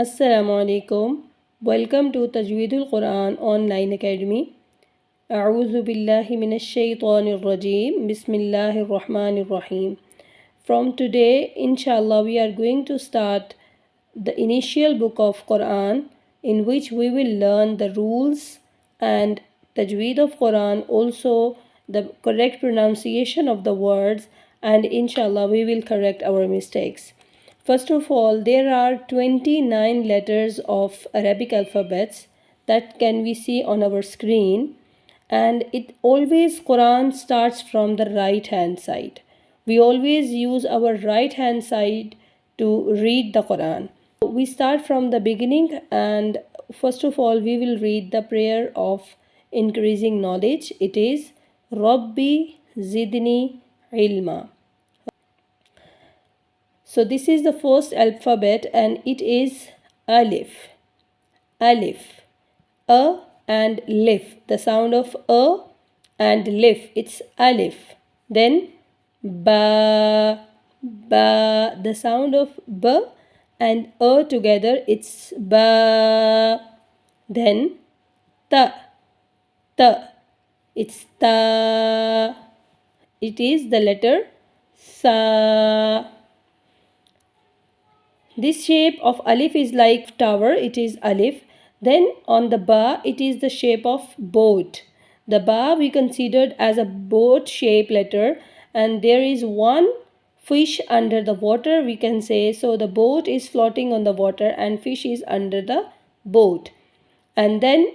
Assalamu alaikum. Welcome to Tajweedul Quran Online Academy. A'udhu billahi minash shaitanir rajeem. Bismillahir rahmanir rahim. From today, inshallah, we are going to start the initial book of Quran, in which we will learn the rules and tajweed of Quran, also the correct pronunciation of the words, and inshallah we will correct our mistakes. First of all, there are 29 letters of Arabic alphabets that can we see on our screen, and it always Quran starts from the right hand side. We always use our right hand side to read the Quran. We start from the beginning, and first of all we will read the prayer of increasing knowledge. It is Rabbi Zidni Ilma. So this is the first alphabet, and it is Alif. Alif. A and Lif. The sound of A and Lif. It's Alif. Then Ba. Ba. The sound of B and A together. It's Ba. Then Ta. Ta. It's Ta. It is the letter Sa. This shape of alif is like tower, it is alif. Then on the ba, it is the shape of boat. The ba we considered as a boat shape letter, and there is one fish under the water, we can say. So the boat is floating on the water and fish is under the boat. And then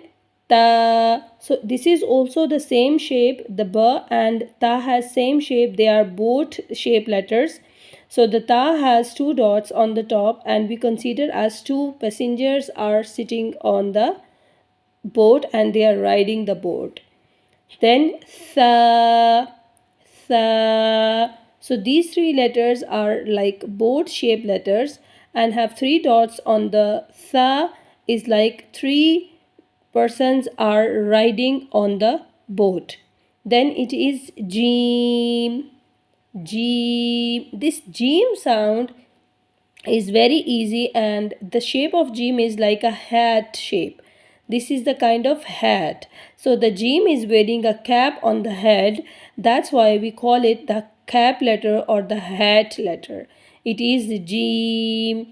ta. So this is also the same shape. The ba and ta has same shape. They are boat shape letters. So the ta has two dots on the top, and we consider as two passengers are sitting on the boat and they are riding the boat. Then sa. Sa. So these three letters are like boat shaped letters and have three dots on the sa, is like three persons are riding on the boat. Then it is Jim. Jim. This Jim sound is very easy, and the shape of Jim is like a hat shape. This is the kind of hat. So the Jim is wearing a cap on the head. That's why we call it the cap letter or the hat letter. It is Jim.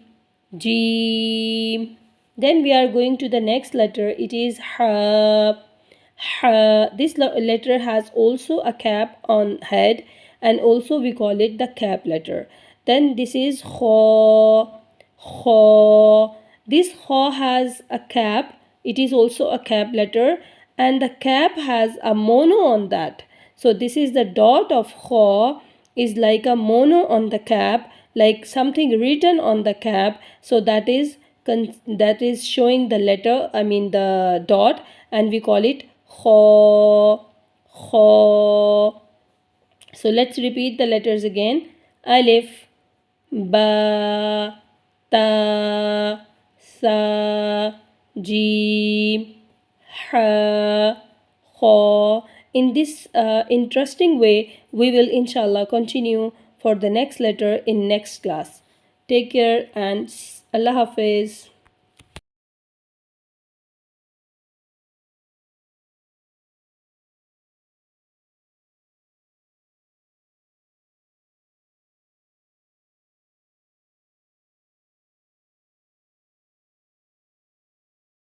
Jim. Then we are going to the next letter. It is Ha. Ha. This letter has also a cap on head, and also we call it the cap letter. Then this is Kha. Kha. This Kha has a cap. It is also a cap letter, and the cap has a mono on that. So this is the dot of Kha is like a mono on the cap, like something written on the cap. So that is showing the letter, I mean the dot, and we call it Kha. Kha. So let's repeat the letters again. Alif, Ba, Ta, Sa, Jim, Ha, Kha. In this interesting way, we will inshallah continue for the next letter in next class. Take care and Allah Hafiz.